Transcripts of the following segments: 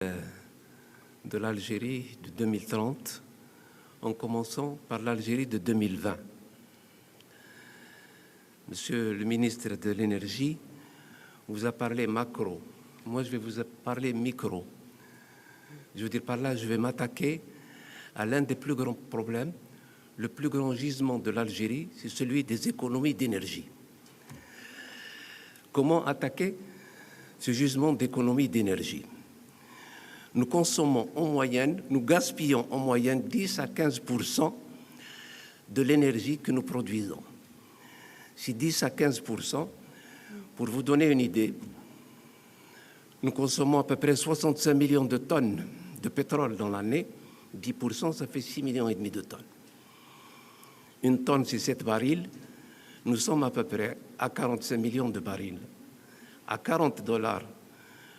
de l'Algérie de 2030 en commençant par l'Algérie de 2020. Monsieur le ministre de l'Énergie vous a parlé macro. Moi, je vais vous parler micro. Je veux dire par là, je vais m'attaquer à l'un des plus grands problèmes. Le plus grand gisement de l'Algérie, c'est celui des économies d'énergie. Comment attaquer ce gisement d'économie d'énergie? Nous consommons en moyenne, nous gaspillons en moyenne 10 à 15% de l'énergie que nous produisons. Si 10 à 15%, pour vous donner une idée, nous consommons à peu près 65 millions de tonnes de pétrole dans l'année. 10%, ça fait 6,5 millions de tonnes. Une tonne, c'est 7 barils. Nous sommes à peu près à 45 millions de barils. À $40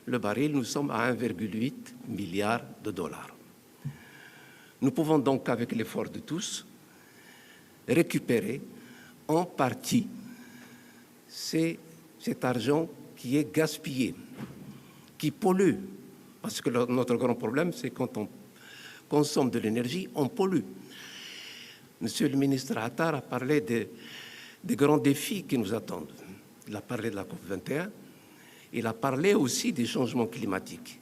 le baril, nous sommes à 1,8 milliard de dollars. Nous pouvons donc, avec l'effort de tous, récupérer en partie cet argent qui est gaspillé, qui pollue. Parce que notre grand problème, c'est quand on consomme de l'énergie, on pollue. Monsieur le ministre Attar a parlé des grands défis qui nous attendent. Il a parlé de la COP21, il a parlé aussi des changements climatiques,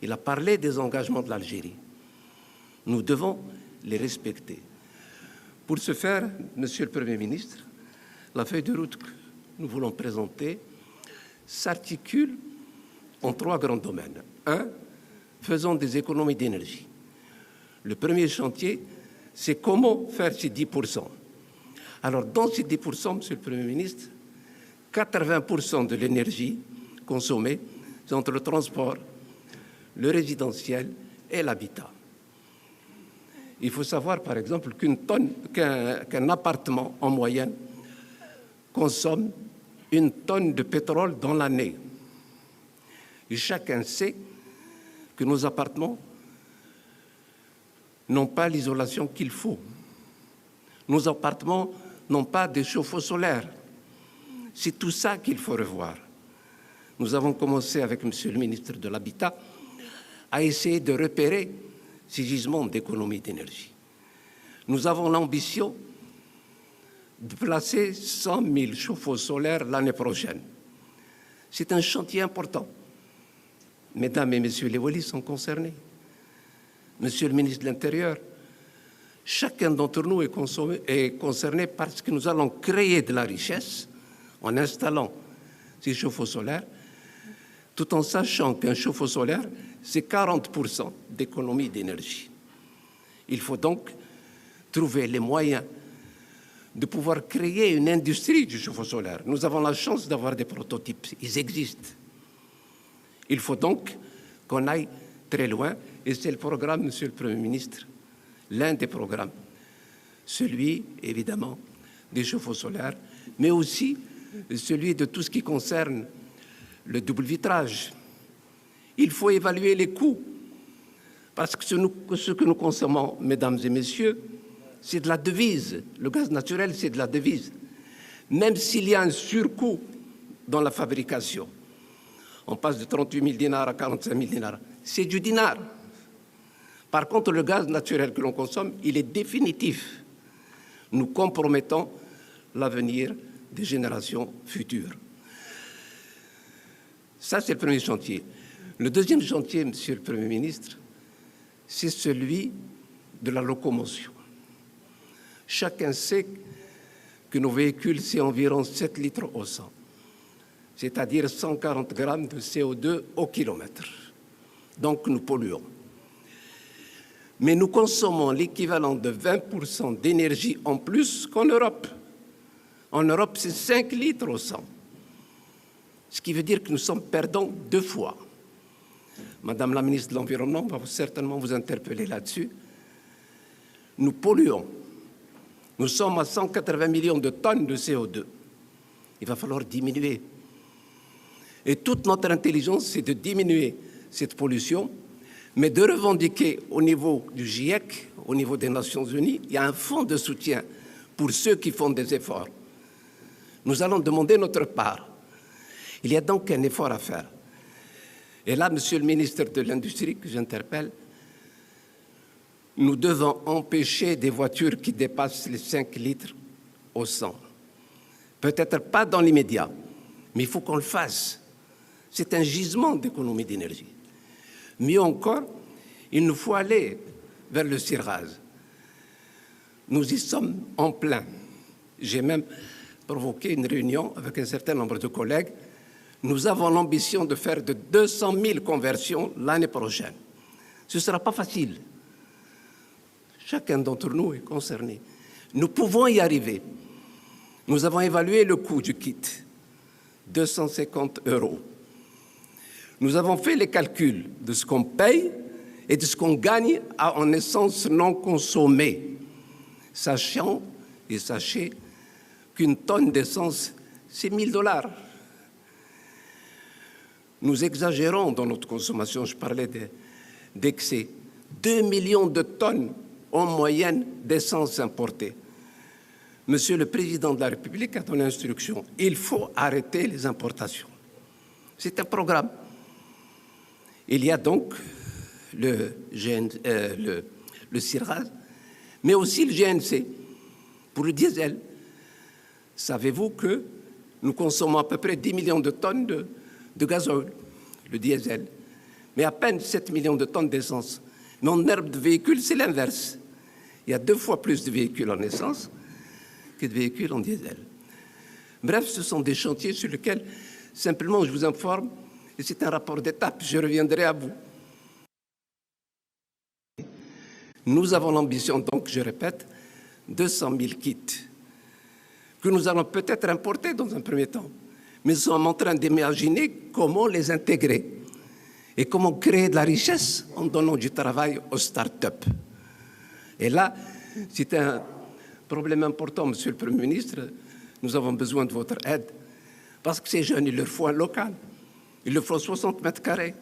il a parlé des engagements de l'Algérie. Nous devons les respecter. Pour ce faire, Monsieur le Premier ministre, la feuille de route que nous voulons présenter s'articule en 3 grands domaines. 1, faisons des économies d'énergie. Le premier chantier, c'est comment faire ces 10%. Alors, dans ces 10%, Monsieur le Premier ministre, 80% de l'énergie consommée, c'est entre le transport, le résidentiel et l'habitat. Il faut savoir, par exemple, qu'un appartement, en moyenne, consomme 1 tonne de pétrole dans l'année. Et chacun sait que nos appartements n'ont pas l'isolation qu'il faut. Nos appartements n'ont pas de chauffe-eau solaire. C'est tout ça qu'il faut revoir. Nous avons commencé avec Monsieur le ministre de l'Habitat à essayer de repérer ces gisements d'économie d'énergie. Nous avons l'ambition de placer 100 000 chauffe-eau solaires l'année prochaine. C'est un chantier important. Mesdames et Messieurs les Walis sont concernés. Monsieur le ministre de l'Intérieur, chacun d'entre nous est concerné parce que nous allons créer de la richesse en installant ces chauffe-eau solaires, tout en sachant qu'un chauffe-eau solaire, c'est 40% d'économie d'énergie. Il faut donc trouver les moyens de pouvoir créer une industrie du chauffe-eau solaire. Nous avons la chance d'avoir des prototypes, ils existent. Il faut donc qu'on aille très loin, et c'est le programme, Monsieur le Premier ministre, l'un des programmes, celui, évidemment, des chauffe-eau solaires, mais aussi celui de tout ce qui concerne le double vitrage. Il faut évaluer les coûts, parce que ce que nous consommons, mesdames et messieurs, c'est de la devise. Le gaz naturel, c'est de la devise. Même s'il y a un surcoût dans la fabrication, on passe de 38 000 dinars à 45 000 dinars. C'est du dinar. Par contre, le gaz naturel que l'on consomme, il est définitif. Nous compromettons l'avenir des générations futures. Ça, c'est le premier chantier. Le deuxième chantier, Monsieur le Premier ministre, c'est celui de la locomotion. Chacun sait que nos véhicules, c'est environ 7 litres au 100, c'est-à-dire 140 grammes de CO2 au kilomètre. Donc, nous polluons. Mais nous consommons l'équivalent de 20% d'énergie en plus qu'en Europe. En Europe, c'est 5 litres au 100. Ce qui veut dire que nous sommes perdants 2 fois. Madame la ministre de l'Environnement va certainement vous interpeller là-dessus. Nous polluons. Nous sommes à 180 millions de tonnes de CO2. Il va falloir diminuer. Et toute notre intelligence, c'est de diminuer cette pollution, mais de revendiquer au niveau du GIEC, au niveau des Nations Unies, il y a un fonds de soutien pour ceux qui font des efforts. Nous allons demander notre part. Il y a donc un effort à faire. Et là, Monsieur le ministre de l'Industrie, que j'interpelle, nous devons empêcher des voitures qui dépassent les 5 litres au 100. Peut-être pas dans l'immédiat, mais il faut qu'on le fasse. C'est un gisement d'économie d'énergie. Mieux encore, il nous faut aller vers le cirage. Nous y sommes en plein. J'ai même provoqué une réunion avec un certain nombre de collègues. Nous avons l'ambition de faire de 200 000 conversions l'année prochaine. Ce ne sera pas facile. Chacun d'entre nous est concerné. Nous pouvons y arriver. Nous avons évalué le coût du kit, 250 €. Nous avons fait les calculs de ce qu'on paye et de ce qu'on gagne en essence non consommée, sachant et sachez qu'une tonne d'essence, c'est 1 000 $. Nous exagérons dans notre consommation, je parlais d'excès. 2 millions de tonnes en moyenne d'essence importée. Monsieur le Président de la République a donné l'instruction. Il faut arrêter les importations. C'est un programme. Il y a donc le CIRAD, mais aussi le GNC pour le diesel. Savez-vous que nous consommons à peu près 10 millions de tonnes de gazole, le diesel, mais à peine 7 millions de tonnes d'essence. Mais en herbe de véhicules, c'est l'inverse. Il y a 2 fois plus de véhicules en essence que de véhicules en diesel. Bref, ce sont des chantiers sur lesquels, simplement, je vous informe, et c'est un rapport d'étape, je reviendrai à vous. Nous avons l'ambition, donc, je répète, 200 000 kits que nous allons peut-être importer dans un premier temps. Mais nous sommes en train d'imaginer comment les intégrer et comment créer de la richesse en donnant du travail aux start-up. Et là, c'est un problème important, Monsieur le Premier ministre. Nous avons besoin de votre aide parce que ces jeunes, il leur faut un local. Il leur faut 60 mètres carrés.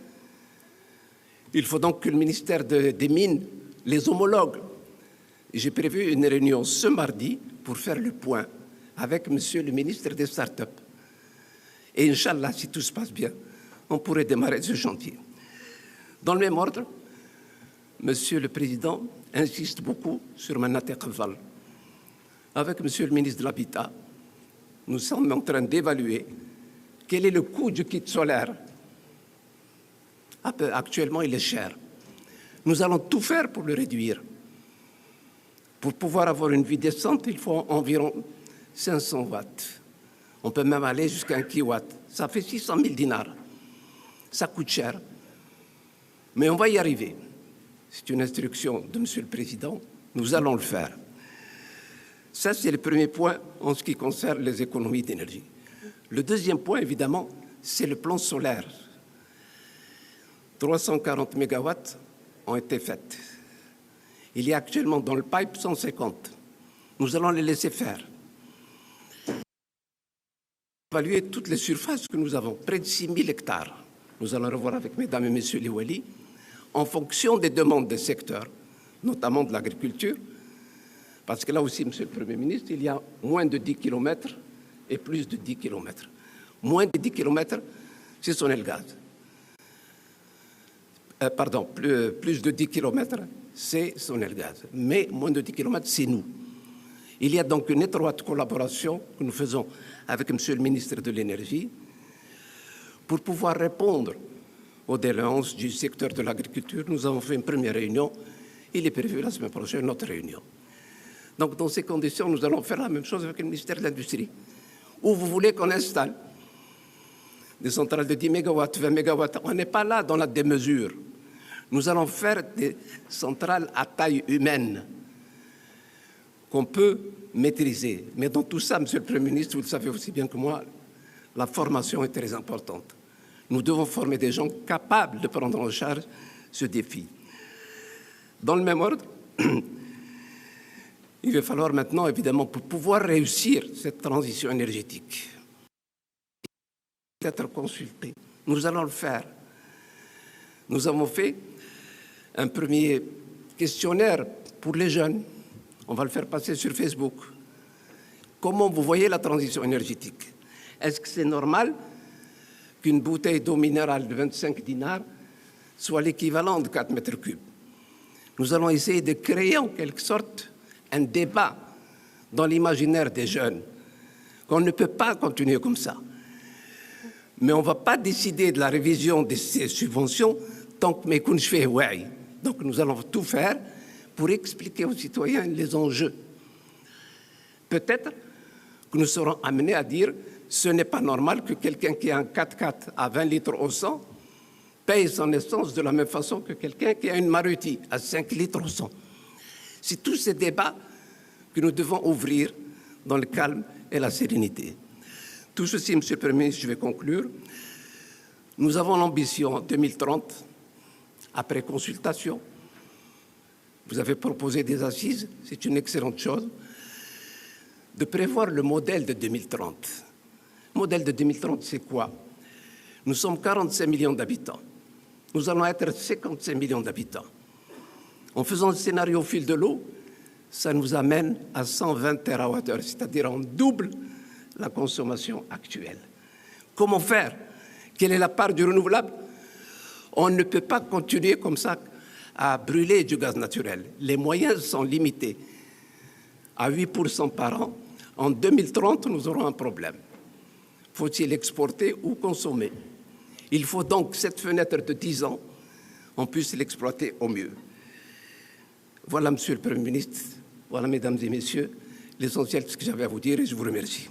Il faut donc que le ministère des Mines les homologue. J'ai prévu une réunion ce mardi pour faire le point avec Monsieur le ministre des start-up. Et Inch'Allah, si tout se passe bien, on pourrait démarrer ce chantier. Dans le même ordre, Monsieur le Président insiste beaucoup sur Manatee Khaval. Avec Monsieur le ministre de l'Habitat, nous sommes en train d'évaluer quel est le coût du kit solaire. Actuellement, il est cher. Nous allons tout faire pour le réduire. Pour pouvoir avoir une vie décente, il faut environ 500 watts. On peut même aller jusqu'à 1 kilowatt. Ça fait 600 000 dinars. Ça coûte cher. Mais on va y arriver. C'est une instruction de Monsieur le Président. Nous allons le faire. Ça, c'est le premier point en ce qui concerne les économies d'énergie. Le deuxième point, évidemment, c'est le plan solaire. 340 mégawatts ont été faits. Il y a actuellement dans le pipe 150. Nous allons les laisser faire. Évaluer toutes les surfaces que nous avons, près de 6 000 hectares. Nous allons revoir avec mesdames et messieurs les Wali, en fonction des demandes des secteurs, notamment de l'agriculture, parce que là aussi, Monsieur le Premier ministre, il y a moins de 10 km et plus de 10 km. Moins de 10 km, c'est Sonelgaz. Plus de 10 km, c'est Sonelgaz. Mais moins de 10 km, c'est nous. Il y a donc une étroite collaboration que nous faisons avec Monsieur le ministre de l'Énergie pour pouvoir répondre aux doléances du secteur de l'agriculture. Nous avons fait une première réunion. Il est prévu la semaine prochaine notre réunion. Donc, dans ces conditions, nous allons faire la même chose avec le ministère de l'Industrie. Où vous voulez qu'on installe des centrales de 10 mégawatts, 20 mégawatts. On n'est pas là dans la démesure. Nous allons faire des centrales à taille humaine qu'on peut maîtriser. Mais dans tout ça, Monsieur le Premier ministre, vous le savez aussi bien que moi, la formation est très importante. Nous devons former des gens capables de prendre en charge ce défi. Dans le même ordre, il va falloir maintenant, évidemment, pour pouvoir réussir cette transition énergétique, être consulté. Nous allons le faire. Nous avons fait un premier questionnaire pour les jeunes. On va le faire passer sur Facebook. Comment vous voyez la transition énergétique? Est-ce que c'est normal qu'une bouteille d'eau minérale de 25 dinars soit l'équivalent de 4 mètres cubes. Nous allons essayer de créer en quelque sorte un débat dans l'imaginaire des jeunes, qu'on ne peut pas continuer comme ça. Mais on ne va pas décider de la révision de ces subventions tant que Mekoun fait ouais. Donc nous allons tout faire pour expliquer aux citoyens les enjeux. Peut-être que nous serons amenés à dire ce n'est pas normal que quelqu'un qui a un 4x4 à 20 litres au 100 paye son essence de la même façon que quelqu'un qui a une Maruti à 5 litres au 100. C'est tous ces débats que nous devons ouvrir dans le calme et la sérénité. Tout ceci, Monsieur le Premier ministre, je vais conclure. Nous avons l'ambition en 2030, après consultation, vous avez proposé des assises, c'est une excellente chose, de prévoir le modèle de 2030. Le modèle de 2030, c'est quoi? Nous sommes 45 millions d'habitants. Nous allons être 55 millions d'habitants. En faisant le scénario au fil de l'eau, ça nous amène à 120 TWh, c'est-à-dire on double la consommation actuelle. Comment faire? Quelle est la part du renouvelable? On ne peut pas continuer comme ça à brûler du gaz naturel. Les moyens sont limités. À 8% par an, en 2030, nous aurons un problème. Faut-il exporter ou consommer? Il faut donc cette fenêtre de 10 ans, on puisse l'exploiter au mieux. Voilà, Monsieur le Premier ministre, voilà, Mesdames et Messieurs, l'essentiel de ce que j'avais à vous dire et je vous remercie.